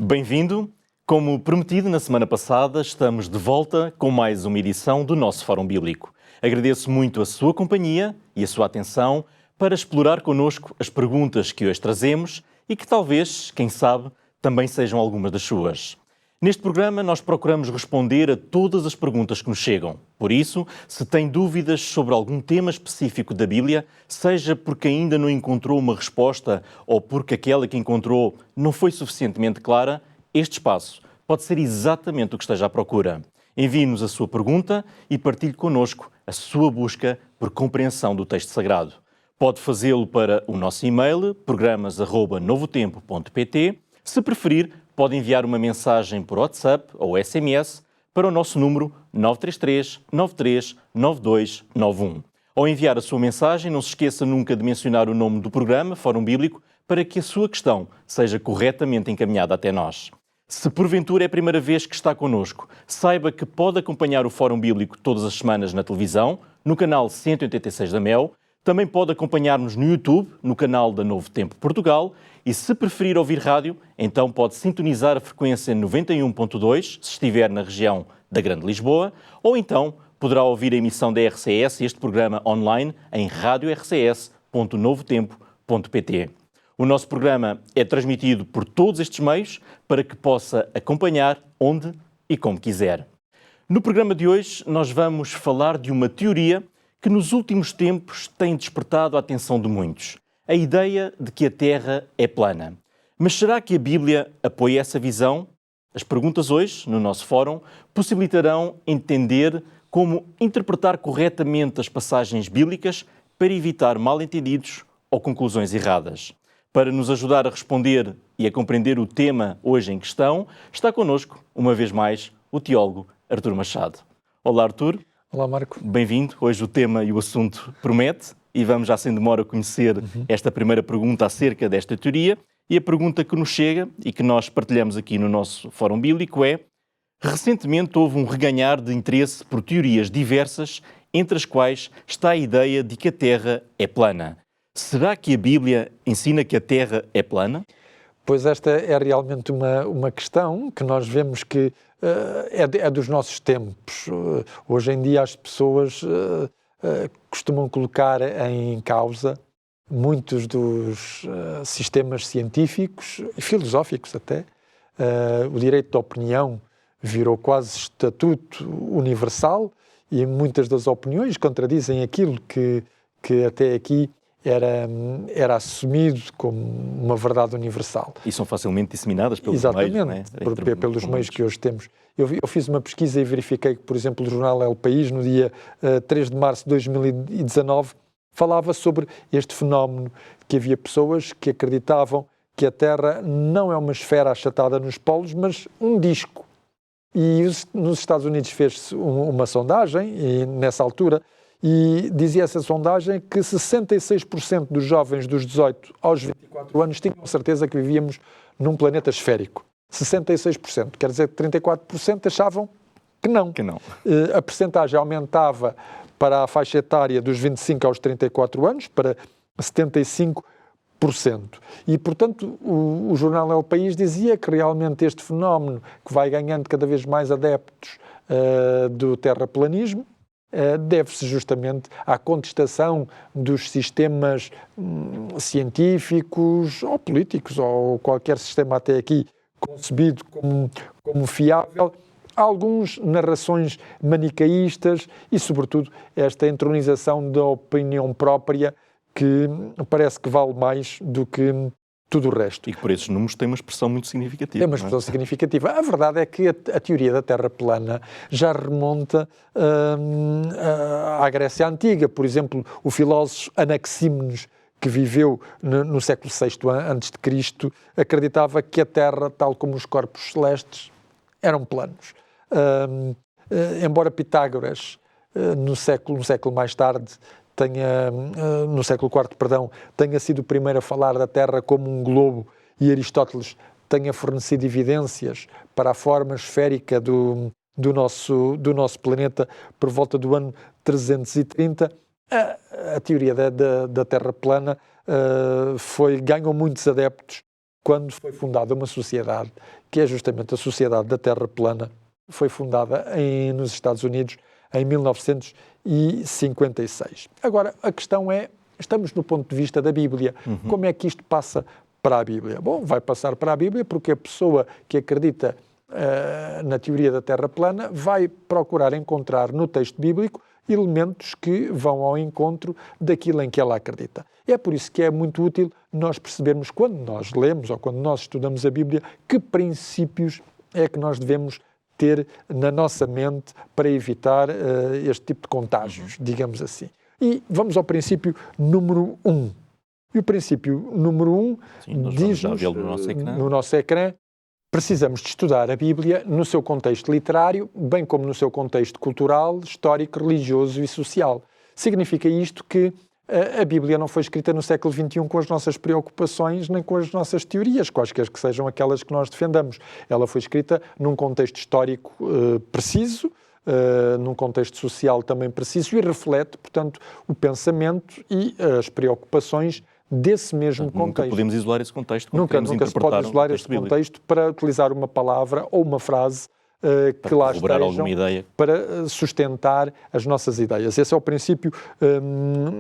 Bem-vindo. Como prometido na semana passada, estamos de volta com mais uma edição do nosso Fórum Bíblico. Agradeço muito a sua companhia e a sua atenção para explorar connosco as perguntas que hoje trazemos e que talvez, quem sabe, também sejam algumas das suas. Neste programa, nós procuramos responder a todas as perguntas que nos chegam. Por isso, se tem dúvidas sobre algum tema específico da Bíblia, seja porque ainda não encontrou uma resposta ou porque aquela que encontrou não foi suficientemente clara, este espaço pode ser exatamente o que esteja à procura. Envie-nos a sua pergunta e partilhe connosco a sua busca por compreensão do texto sagrado. Pode fazê-lo para o nosso e-mail, programas@novotempo.pt. Se preferir, pode enviar uma mensagem por WhatsApp ou SMS para o nosso número 933 93 9291. Ao enviar a sua mensagem, não se esqueça nunca de mencionar o nome do programa, Fórum Bíblico, para que a sua questão seja corretamente encaminhada até nós. Se porventura é a primeira vez que está connosco, saiba que pode acompanhar o Fórum Bíblico todas as semanas na televisão, no canal 186 da Mel. Também pode acompanhar-nos no YouTube, no canal da Novo Tempo Portugal, e se preferir ouvir rádio, então pode sintonizar a frequência 91.2, se estiver na região da Grande Lisboa, ou então poderá ouvir a emissão da RCS e este programa online em radiorcs.novotempo.pt. O nosso programa é transmitido por todos estes meios para que possa acompanhar onde e como quiser. No programa de hoje, nós vamos falar de uma teoria que nos últimos tempos tem despertado a atenção de muitos. A ideia de que a Terra é plana. Mas será que a Bíblia apoia essa visão? As perguntas hoje, no nosso fórum, possibilitarão entender como interpretar corretamente as passagens bíblicas para evitar mal-entendidos ou conclusões erradas. Para nos ajudar a responder e a compreender o tema hoje em questão, está connosco, uma vez mais, o teólogo Artur Machado. Olá, Artur. Olá, Marco. Bem-vindo. Hoje o tema e o assunto promete e vamos já sem demora conhecer esta primeira pergunta acerca desta teoria. E a pergunta que nos chega e que nós partilhamos aqui no nosso Fórum Bíblico é: recentemente houve um reganhar de interesse por teorias diversas, entre as quais está a ideia de que a Terra é plana. Será que a Bíblia ensina que a Terra é plana? Pois esta é realmente uma questão que nós vemos que é dos nossos tempos. Hoje em dia as pessoas costumam colocar em causa muitos dos sistemas científicos e filosóficos até. O direito de opinião virou quase estatuto universal e muitas das opiniões contradizem aquilo que até aqui era assumido como uma verdade universal. E são facilmente disseminadas pelos Exatamente, meios, não é? pelos meios que hoje temos. Eu fiz uma pesquisa e verifiquei que, por exemplo, o jornal El País, no dia 3 de março de 2019, falava sobre este fenómeno, que havia pessoas que acreditavam que a Terra não é uma esfera achatada nos polos, mas um disco. E nos Estados Unidos fez-se uma sondagem, e nessa altura, e dizia essa sondagem que 66% dos jovens dos 18 aos 24 anos tinham certeza que vivíamos num planeta esférico. 66%. Quer dizer que 34% achavam que não. A percentagem aumentava para a faixa etária dos 25 aos 34 anos, para 75%. E, portanto, o jornal El País dizia que realmente este fenómeno, que vai ganhando cada vez mais adeptos do terraplanismo, deve-se justamente à contestação dos sistemas científicos ou políticos, ou qualquer sistema até aqui concebido como fiável, alguns narrações manicaístas e, sobretudo, esta entronização da opinião própria que parece que vale mais do que tudo o resto. E que por esses números tem uma expressão muito significativa. Tem uma expressão significativa. A verdade é que a teoria da Terra plana já remonta à Grécia Antiga. Por exemplo, o filósofo Anaxímenes, que viveu no século VI a.C., acreditava que a Terra, tal como os corpos celestes, eram planos. Embora Pitágoras, um século mais tarde, no século IV, tenha sido o primeiro a falar da Terra como um globo e Aristóteles tenha fornecido evidências para a forma esférica do nosso planeta por volta do ano 330, a teoria da Terra plana ganhou muitos adeptos quando foi fundada uma sociedade, que é justamente a Sociedade da Terra Plana, foi fundada nos Estados Unidos em 1956. Agora, a questão é, estamos no ponto de vista da Bíblia. Como é que isto passa para a Bíblia? Bom, vai passar para a Bíblia porque a pessoa que acredita na teoria da Terra plana vai procurar encontrar no texto bíblico elementos que vão ao encontro daquilo em que ela acredita. É por isso que é muito útil nós percebermos, quando nós lemos ou quando nós estudamos a Bíblia, que princípios é que nós devemos ter na nossa mente para evitar este tipo de contágios, digamos assim. E vamos ao princípio número 1. E o princípio número 1 diz-nos, no nosso ecrã, precisamos de estudar a Bíblia no seu contexto literário, bem como no seu contexto cultural, histórico, religioso e social. Significa isto que a Bíblia não foi escrita no século XXI com as nossas preocupações nem com as nossas teorias, quaisquer que sejam aquelas que nós defendamos. Ela foi escrita num contexto histórico preciso, num contexto social também preciso e reflete, portanto, o pensamento e as preocupações desse mesmo contexto. Nunca podemos isolar esse contexto. Nunca se pode isolar esse contexto para utilizar uma palavra ou uma frase que lá estejam para sustentar as nossas ideias. Esse é o princípio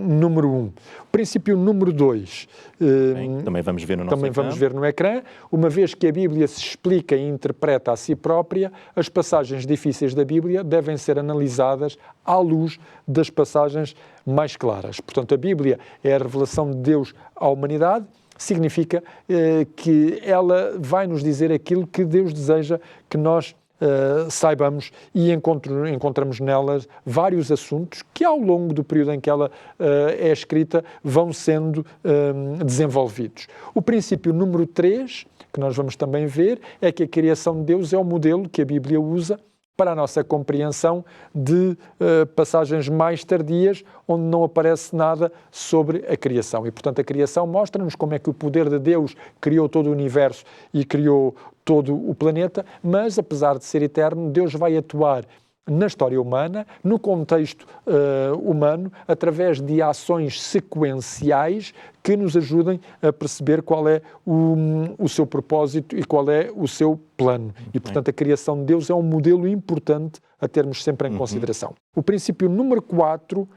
número 1. O princípio número 2. Também vamos ver no nosso ecrã. Vamos ver no ecrã. Uma vez que a Bíblia se explica e interpreta a si própria, as passagens difíceis da Bíblia devem ser analisadas à luz das passagens mais claras. Portanto, a Bíblia é a revelação de Deus à humanidade. Significa que ela vai nos dizer aquilo que Deus deseja que nós saibamos, e encontramos nelas vários assuntos que ao longo do período em que ela é escrita vão sendo desenvolvidos. O princípio número 3, que nós vamos também ver, é que a criação de Deus é o modelo que a Bíblia usa para a nossa compreensão de passagens mais tardias, onde não aparece nada sobre a criação. E, portanto, a criação mostra-nos como é que o poder de Deus criou todo o universo e criou todo o planeta, mas, apesar de ser eterno, Deus vai atuar na história humana, no contexto humano, através de ações sequenciais que nos ajudem a perceber qual é o seu propósito e qual é o seu plano. E, portanto, a criação de Deus é um modelo importante a termos sempre em consideração. O princípio número 4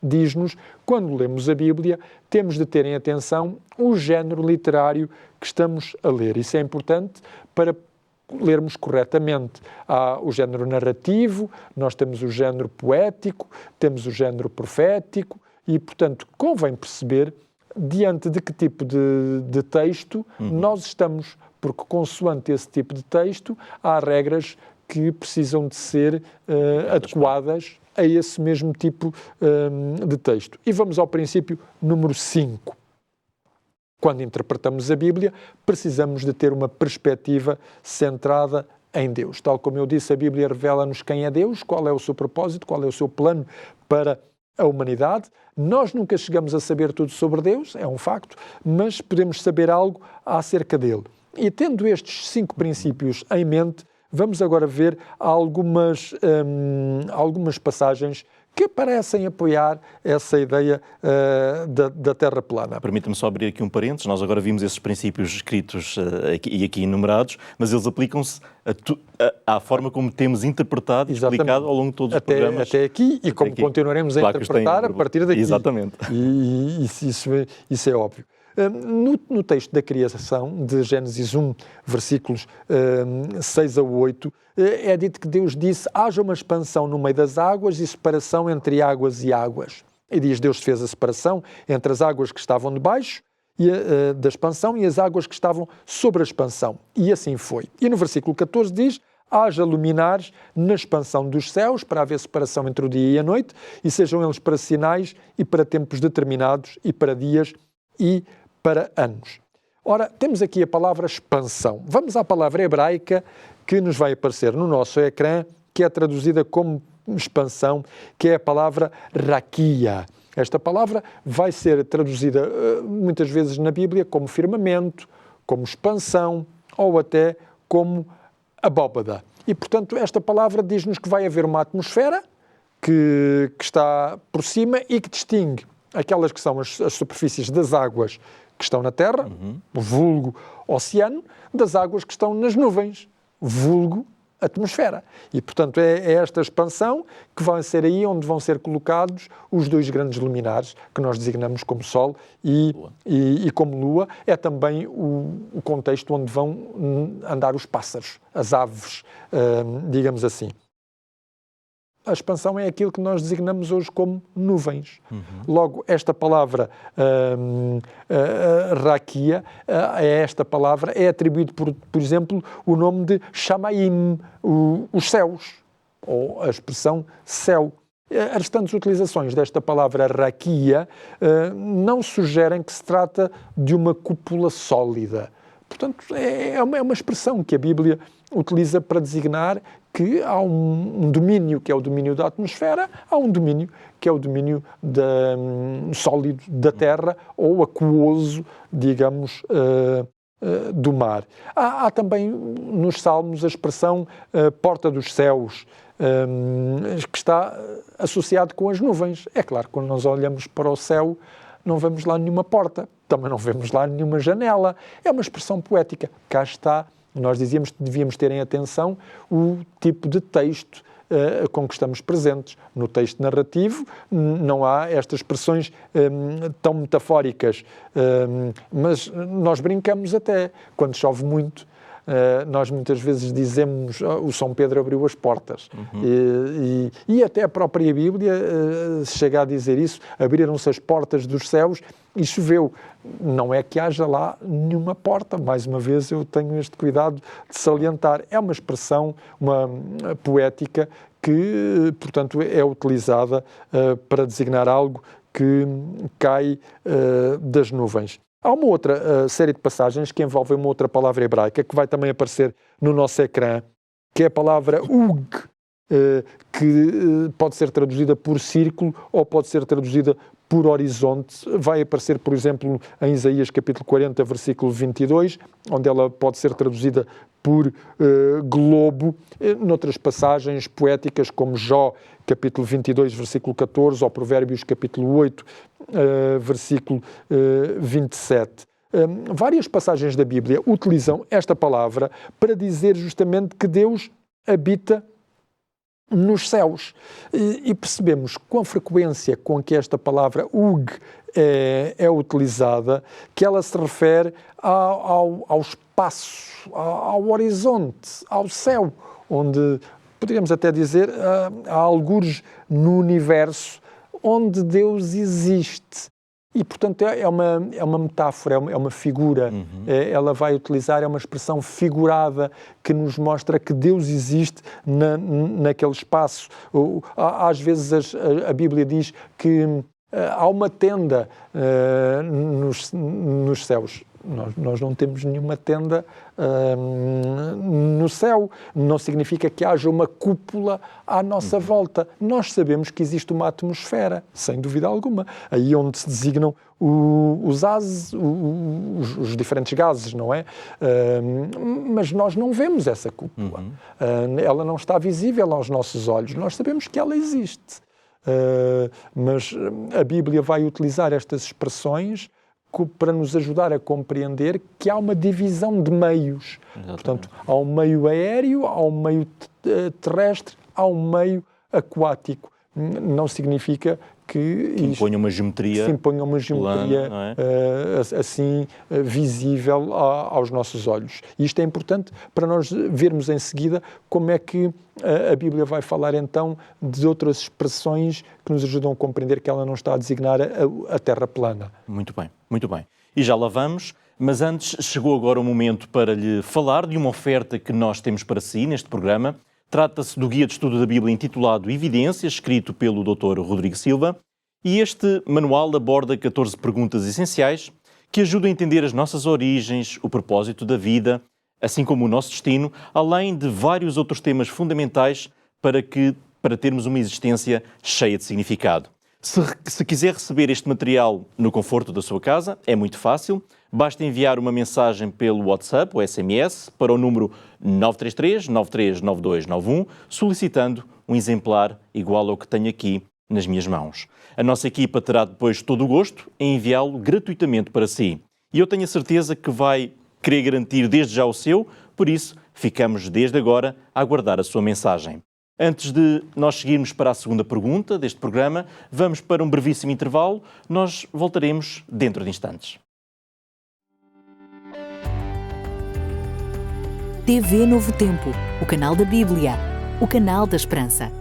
diz-nos, quando lemos a Bíblia, temos de ter em atenção o género literário que estamos a ler. Isso é importante para lermos corretamente. Há o género narrativo, nós temos o género poético, temos o género profético e, portanto, convém perceber diante de que tipo de texto nós estamos, porque consoante esse tipo de texto há regras que precisam de ser adequadas a esse mesmo tipo de texto. E vamos ao princípio número 5. Quando interpretamos a Bíblia, precisamos de ter uma perspectiva centrada em Deus. Tal como eu disse, a Bíblia revela-nos quem é Deus, qual é o seu propósito, qual é o seu plano para a humanidade. Nós nunca chegamos a saber tudo sobre Deus, é um facto, mas podemos saber algo acerca dele. E tendo estes 5 princípios em mente, vamos agora ver algumas passagens que parecem apoiar essa ideia da Terra plana. Permita-me só abrir aqui um parênteses. Nós agora vimos esses princípios escritos e aqui enumerados, mas eles aplicam-se à forma como temos interpretado e explicado ao longo de todos os programas. Até aqui, e como continuaremos a interpretar a partir daqui. Exatamente. E isso é óbvio. No texto da criação, de Gênesis 1, versículos 6 a 8, é dito que Deus disse: haja uma expansão no meio das águas e separação entre águas e águas. E diz, Deus fez a separação entre as águas que estavam debaixo da expansão e as águas que estavam sobre a expansão. E assim foi. E no versículo 14 diz: haja luminares na expansão dos céus, para haver separação entre o dia e a noite, e sejam eles para sinais e para tempos determinados e para dias e para anos. Ora, temos aqui a palavra expansão. Vamos à palavra hebraica que nos vai aparecer no nosso ecrã, que é traduzida como expansão, que é a palavra raquia. Esta palavra vai ser traduzida muitas vezes na Bíblia como firmamento, como expansão ou até como abóbada. E, portanto, esta palavra diz-nos que vai haver uma atmosfera que está por cima e que distingue aquelas que são as superfícies das águas que que estão na terra, vulgo oceano, das águas que estão nas nuvens, vulgo atmosfera. E, portanto, é esta expansão que vai ser aí onde vão ser colocados os dois grandes luminares, que nós designamos como Sol e como Lua. É também o contexto onde vão andar os pássaros, as aves, digamos assim. A expansão é aquilo que nós designamos hoje como nuvens. Logo, esta palavra raquia, esta palavra é atribuído, por exemplo, o nome de Shamayim, os céus, ou a expressão céu. As restantes utilizações desta palavra raquia não sugerem que se trata de uma cúpula sólida. Portanto, é uma expressão que a Bíblia utiliza para designar que há um domínio que é o domínio da atmosfera, há um domínio que é o domínio sólido da terra ou aquoso, digamos, do mar. Há também nos Salmos a expressão porta dos céus, que está associado com as nuvens. É claro, quando nós olhamos para o céu, não vemos lá nenhuma porta, também não vemos lá nenhuma janela. É uma expressão poética. Cá está. Nós dizíamos que devíamos ter em atenção o tipo de texto com que estamos presentes. No texto narrativo não há estas expressões tão metafóricas, mas nós brincamos até. Quando chove muito, nós muitas vezes dizemos o São Pedro abriu as portas. E até a própria Bíblia chega a dizer isso, abriram-se as portas dos céus e choveu. Não é que haja lá nenhuma porta, mais uma vez eu tenho este cuidado de salientar. É uma expressão, uma poética que, portanto, é utilizada para designar algo que cai das nuvens. Há uma outra série de passagens que envolvem uma outra palavra hebraica que vai também aparecer no nosso ecrã, que é a palavra ug, que pode ser traduzida por círculo ou pode ser traduzida por horizonte. Vai aparecer, por exemplo, em Isaías capítulo 40, versículo 22, onde ela pode ser traduzida por globo. Noutras passagens poéticas, como Jó, capítulo 22, versículo 14, ou Provérbios, capítulo 8, versículo 27. Várias passagens da Bíblia utilizam esta palavra para dizer justamente que Deus habita nos céus. E percebemos com a frequência com que esta palavra ug é utilizada, que ela se refere ao espaço, ao horizonte, ao céu, onde poderíamos até dizer há algures no universo onde Deus existe. E, portanto, é uma metáfora, é uma figura. Ela vai utilizar, é uma expressão figurada que nos mostra que Deus existe naquele espaço. Às vezes a Bíblia diz que há uma tenda nos céus. Nós não temos nenhuma tenda no céu. Não significa que haja uma cúpula à nossa volta. Nós sabemos que existe uma atmosfera, sem dúvida alguma. Aí onde se designam os diferentes gases, não é? Mas nós não vemos essa cúpula. Ela não está visível aos nossos olhos. Nós sabemos que ela existe. Mas a Bíblia vai utilizar estas expressões para nos ajudar a compreender que há uma divisão de meios. Exatamente. Portanto, há um meio aéreo, há um meio terrestre, há um meio aquático. Não significa que imponha uma geometria, plana, assim visível aos nossos olhos. E isto é importante para nós vermos em seguida como é que a Bíblia vai falar então de outras expressões que nos ajudam a compreender que ela não está a designar a terra plana. Muito bem, muito bem. E já lá vamos, mas antes chegou agora o momento para lhe falar de uma oferta que nós temos para si neste programa. Trata-se do Guia de Estudo da Bíblia intitulado Evidências, escrito pelo Dr. Rodrigo Silva, e este manual aborda 14 perguntas essenciais que ajudam a entender as nossas origens, o propósito da vida, assim como o nosso destino, além de vários outros temas fundamentais para termos uma existência cheia de significado. Se quiser receber este material no conforto da sua casa, é muito fácil. Basta enviar uma mensagem pelo WhatsApp ou SMS para o número 933 939291, solicitando um exemplar igual ao que tenho aqui nas minhas mãos. A nossa equipa terá depois todo o gosto em enviá-lo gratuitamente para si. E eu tenho a certeza que vai querer garantir desde já o seu, por isso ficamos desde agora a aguardar a sua mensagem. Antes de nós seguirmos para a segunda pergunta deste programa, vamos para um brevíssimo intervalo. Nós voltaremos dentro de instantes. TV Novo Tempo, o canal da Bíblia, o canal da Esperança.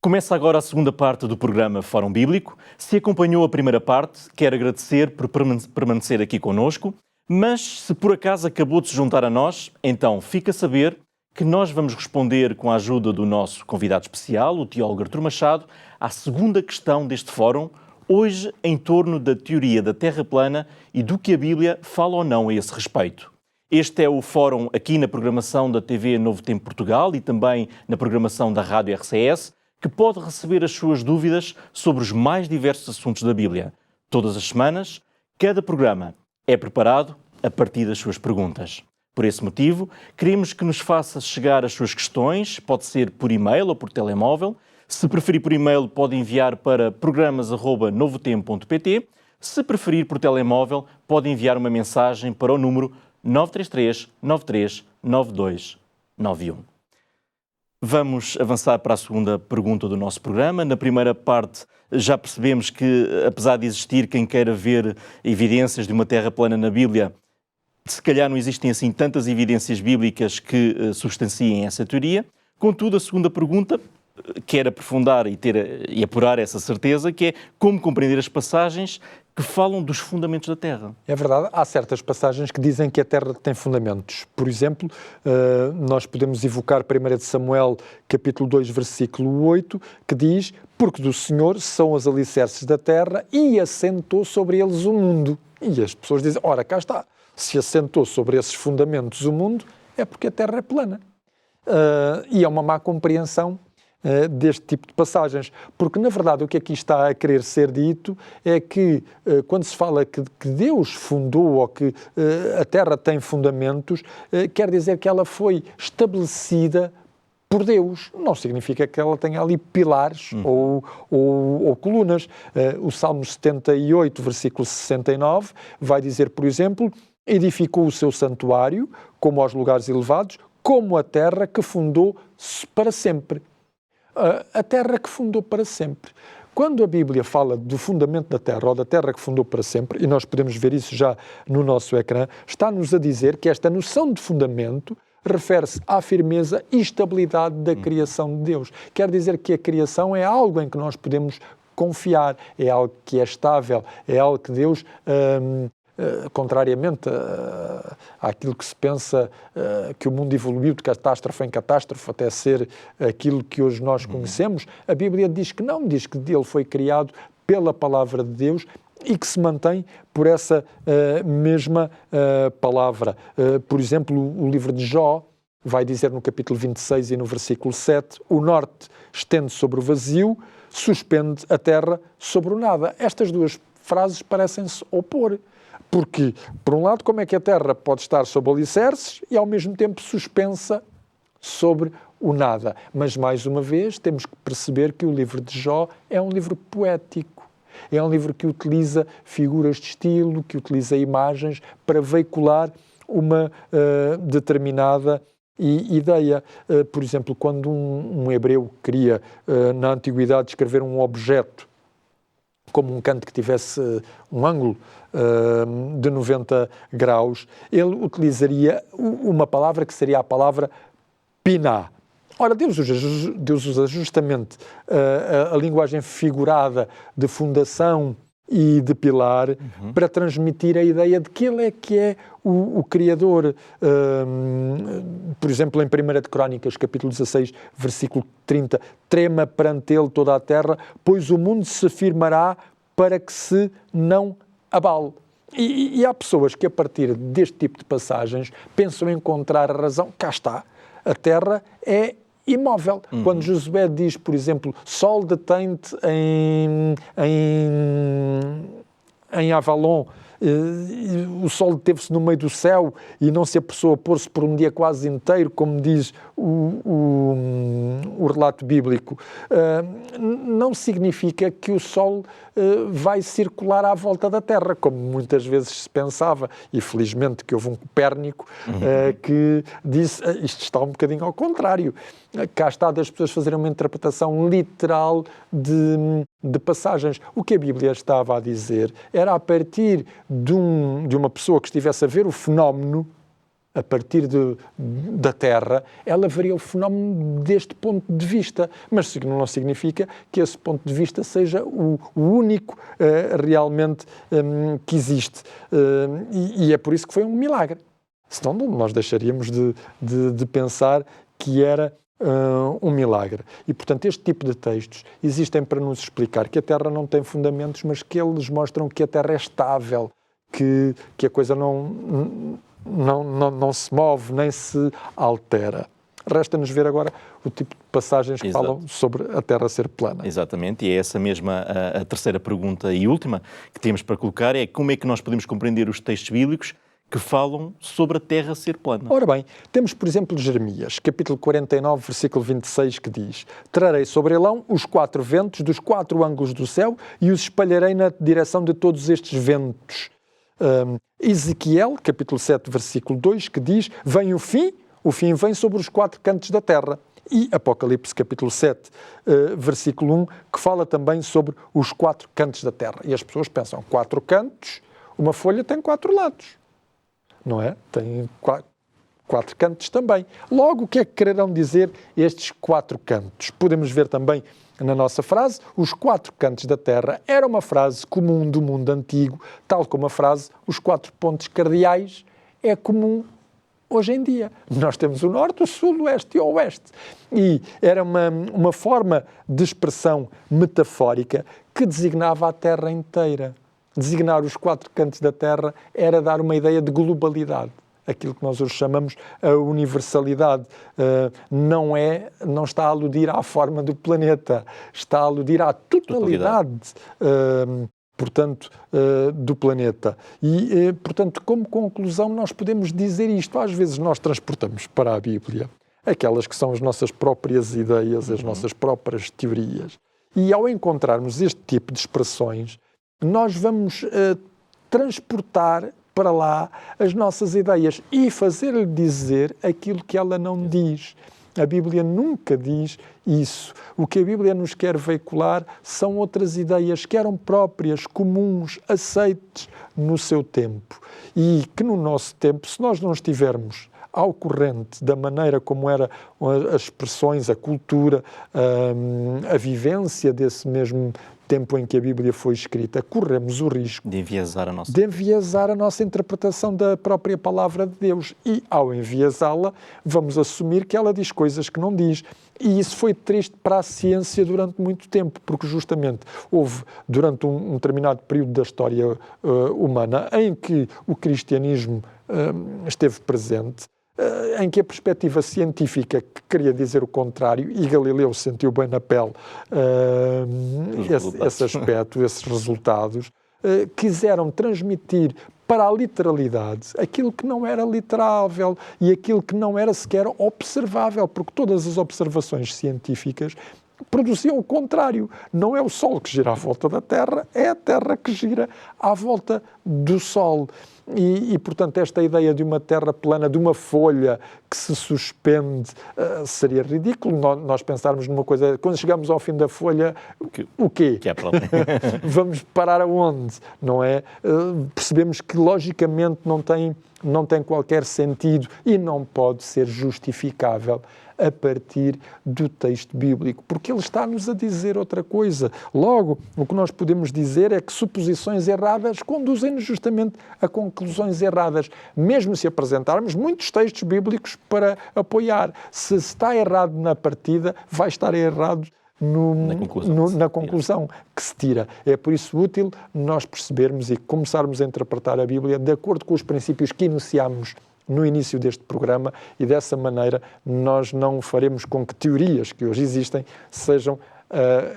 Começa agora a segunda parte do programa Fórum Bíblico. Se acompanhou a primeira parte, quero agradecer por permanecer aqui connosco, mas se por acaso acabou de se juntar a nós, então fica a saber que nós vamos responder com a ajuda do nosso convidado especial, o teólogo Artur Machado, à segunda questão deste fórum, hoje em torno da teoria da Terra plana e do que a Bíblia fala ou não a esse respeito. Este é o fórum aqui na programação da TV Novo Tempo Portugal e também na programação da Rádio RCS, que pode receber as suas dúvidas sobre os mais diversos assuntos da Bíblia. Todas as semanas, cada programa é preparado a partir das suas perguntas. Por esse motivo, queremos que nos faça chegar as suas questões, pode ser por e-mail ou por telemóvel. Se preferir por e-mail, pode enviar para programas@novotempo.pt. Se preferir por telemóvel, pode enviar uma mensagem para o número 933 93 92 91. Vamos avançar para a segunda pergunta do nosso programa. Na primeira parte, já percebemos que, apesar de existir quem queira ver evidências de uma terra plana na Bíblia, se calhar não existem assim tantas evidências bíblicas que substanciem essa teoria. Contudo, a segunda pergunta quer aprofundar e apurar essa certeza, que é como compreender as passagens que falam dos fundamentos da Terra. É verdade, há certas passagens que dizem que a Terra tem fundamentos. Por exemplo, nós podemos evocar 1 Samuel, capítulo 2, versículo 8, que diz: porque do Senhor são os alicerces da terra e assentou sobre eles o mundo. E as pessoas dizem, ora, cá está, se assentou sobre esses fundamentos o mundo, é porque a Terra é plana. E é uma má compreensão deste tipo de passagens, porque na verdade o que aqui está a querer ser dito é que quando se fala que Deus fundou ou que a Terra tem fundamentos, quer dizer que ela foi estabelecida por Deus. Não significa que ela tenha ali pilares ou colunas. O Salmo 78, versículo 69, vai dizer, por exemplo, edificou o seu santuário como aos lugares elevados, como a terra que fundou para sempre. A terra que fundou para sempre. Quando a Bíblia fala do fundamento da terra ou da terra que fundou para sempre, e nós podemos ver isso já no nosso ecrã, está-nos a dizer que esta noção de fundamento refere-se à firmeza e estabilidade da criação de Deus. Quer dizer que a criação é algo em que nós podemos confiar, é algo que é estável, é algo que Deus... contrariamente àquilo que se pensa que o mundo evoluiu de catástrofe em catástrofe até ser aquilo que hoje nós conhecemos, a Bíblia diz que não, diz que ele foi criado pela palavra de Deus e que se mantém por essa mesma palavra. Por exemplo, o livro de Jó vai dizer no capítulo 26 e no versículo 7, o norte estende sobre o vazio, suspende a terra sobre o nada. Estas duas frases parecem-se opor. Porque, por um lado, como é que a Terra pode estar sob alicerces e, ao mesmo tempo, suspensa sobre o nada? Mas, mais uma vez, temos que perceber que o livro de Jó é um livro poético. É um livro que utiliza figuras de estilo, que utiliza imagens para veicular uma determinada ideia. Por exemplo, quando um hebreu queria, na antiguidade, escrever um objeto como um canto que tivesse um ângulo de 90 graus, ele utilizaria uma palavra que seria a palavra piná. Ora, Deus usa justamente a linguagem figurada de fundação e de pilar para transmitir a ideia de que ele é que é o Criador. Por exemplo, em 1 de Crónicas, capítulo 16, versículo 30, trema perante ele toda a terra, pois o mundo se firmará para que se não abale. E há pessoas que, a partir deste tipo de passagens, pensam encontrar a razão. Cá está, a terra é imóvel. Quando Josué diz, por exemplo, sol detém-te em Avalon, o sol deteve-se no meio do céu e não se apressou a pôr-se por um dia quase inteiro, como diz o o relato bíblico, não significa que o Sol vai circular à volta da Terra, como muitas vezes se pensava, e felizmente que houve um Copérnico que disse, isto está um bocadinho ao contrário, cá está das pessoas fazerem uma interpretação literal de passagens. O que a Bíblia estava a dizer era, a partir de uma pessoa que estivesse a ver o fenómeno, a partir da Terra, ela veria o fenómeno deste ponto de vista, mas não significa que esse ponto de vista seja o único realmente que existe. E é por isso que foi um milagre. Senão nós deixaríamos de pensar que era um milagre. E, portanto, este tipo de textos existem para nos explicar que a Terra não tem fundamentos, mas que eles mostram que a Terra é estável, que a coisa não se move, nem se altera. Resta-nos ver agora o tipo de passagens que falam sobre a Terra ser plana. Exatamente, e é essa mesma a terceira pergunta e última que temos para colocar, é como é que nós podemos compreender os textos bíblicos que falam sobre a Terra ser plana. Ora bem, temos, por exemplo, Jeremias, capítulo 49, versículo 26, que diz: trarei sobre Elão os 4 ventos dos 4 ângulos do céu e os espalharei na direção de todos estes ventos. Ezequiel, capítulo 7, versículo 2, que diz: vem o fim vem sobre os 4 cantos da terra. E Apocalipse, capítulo 7, versículo 1, que fala também sobre os 4 cantos da terra. E as pessoas pensam, 4 cantos, uma folha tem 4 lados, não é? Tem 4 cantos também. Logo, o que é que quererão dizer estes 4 cantos? Podemos ver também na nossa frase, os 4 cantos da terra era uma frase comum do mundo antigo, tal como a frase os 4 pontos cardeais é comum hoje em dia. Nós temos o norte, o sul, o leste e o oeste. E era uma forma de expressão metafórica que designava a terra inteira. Designar os 4 cantos da terra era dar uma ideia de globalidade. Aquilo que nós hoje chamamos a universalidade, não está a aludir à forma do planeta, está a aludir à totalidade. Portanto, do planeta. E, portanto, como conclusão, nós podemos dizer isto. Às vezes nós transportamos para a Bíblia aquelas que são as nossas próprias ideias, as nossas próprias teorias. E ao encontrarmos este tipo de expressões, nós vamos transportar para lá as nossas ideias e fazer-lhe dizer aquilo que ela não diz. A Bíblia nunca diz isso. O que a Bíblia nos quer veicular são outras ideias que eram próprias, comuns, aceites no seu tempo. E que no nosso tempo, se nós não estivermos ao corrente da maneira como eram as expressões, a cultura, a vivência desse mesmo tempo em que a Bíblia foi escrita, corremos o risco de enviesar a nossa interpretação da própria palavra de Deus. E, ao enviesá-la, vamos assumir que ela diz coisas que não diz. E isso foi triste para a ciência durante muito tempo, porque justamente houve, durante um determinado período da história humana, em que o cristianismo esteve presente, em que a perspectiva científica que queria dizer o contrário, e Galileu sentiu bem na pele esse aspecto, esses resultados, quiseram transmitir para a literalidade aquilo que não era literável e aquilo que não era sequer observável, porque todas as observações científicas produziam o contrário. Não é o Sol que gira à volta da Terra, é a Terra que gira à volta do Sol. E, portanto, esta ideia de uma terra plana, de uma folha que se suspende, seria ridículo nós pensarmos numa coisa. Quando chegamos ao fim da folha, o quê? Que é plana. Vamos parar aonde? Não é? Percebemos que, logicamente, não tem qualquer sentido e não pode ser justificável a partir do texto bíblico, porque ele está-nos a dizer outra coisa. Logo, o que nós podemos dizer é que suposições erradas conduzem-nos justamente a conclusões erradas, mesmo se apresentarmos muitos textos bíblicos para apoiar. Se está errado na partida, vai estar errado na conclusão que se tira. É por isso útil nós percebermos e começarmos a interpretar a Bíblia de acordo com os princípios que iniciámos no início deste programa, e dessa maneira nós não faremos com que teorias que hoje existem sejam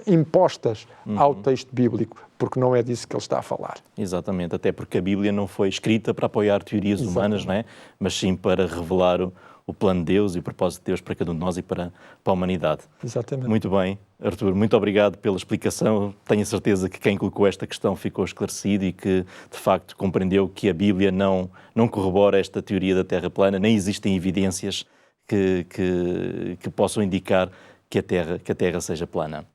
impostas ao texto bíblico, porque não é disso que ele está a falar. Exatamente, até porque a Bíblia não foi escrita para apoiar teorias humanas, não é? Mas sim para revelar o plano de Deus e o propósito de Deus para cada um de nós e para a humanidade. Exatamente. Muito bem, Artur, muito obrigado pela explicação. Tenho a certeza que quem colocou esta questão ficou esclarecido e que, de facto, compreendeu que a Bíblia não corrobora esta teoria da Terra plana, nem existem evidências que possam indicar que a Terra seja plana.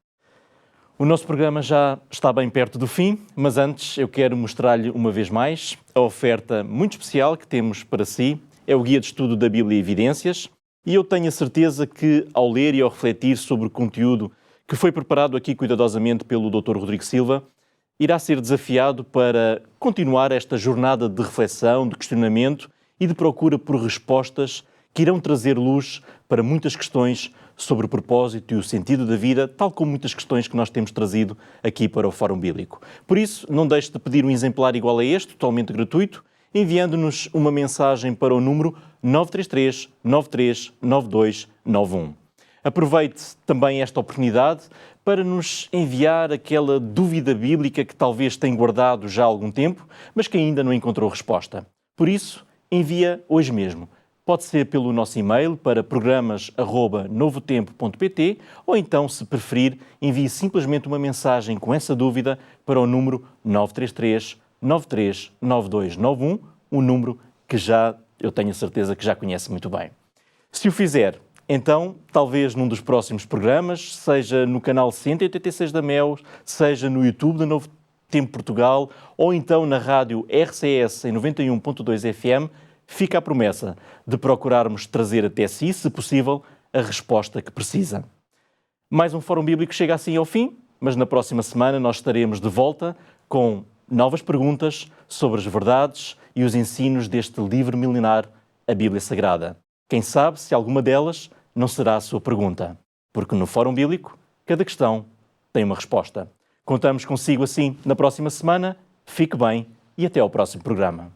O nosso programa já está bem perto do fim, mas antes eu quero mostrar-lhe uma vez mais a oferta muito especial que temos para si. É o Guia de Estudo da Bíblia e Evidências, e eu tenho a certeza que, ao ler e ao refletir sobre o conteúdo que foi preparado aqui cuidadosamente pelo Dr. Rodrigo Silva, irá ser desafiado para continuar esta jornada de reflexão, de questionamento e de procura por respostas que irão trazer luz para muitas questões sobre o propósito e o sentido da vida, tal como muitas questões que nós temos trazido aqui para o Fórum Bíblico. Por isso, não deixe de pedir um exemplar igual a este, totalmente gratuito, enviando-nos uma mensagem para o número 933 93 92 91. Aproveite também esta oportunidade para nos enviar aquela dúvida bíblica que talvez tenha guardado já há algum tempo, mas que ainda não encontrou resposta. Por isso, envia hoje mesmo. Pode ser pelo nosso e-mail para programas@novotempo.pt ou então, se preferir, envie simplesmente uma mensagem com essa dúvida para o número 933 93 92 91, um número que eu tenho a certeza que já conhece muito bem. Se o fizer, então, talvez num dos próximos programas, seja no canal 186 da MEL, seja no YouTube da Novo Tempo Portugal ou então na rádio RCS em 91.2 FM, fica a promessa de procurarmos trazer até si, se possível, a resposta que precisa. Mais um Fórum Bíblico chega assim ao fim, mas na próxima semana nós estaremos de volta com novas perguntas sobre as verdades e os ensinos deste livro milenar, a Bíblia Sagrada. Quem sabe se alguma delas não será a sua pergunta, porque no Fórum Bíblico, cada questão tem uma resposta. Contamos consigo assim na próxima semana. Fique bem e até ao próximo programa.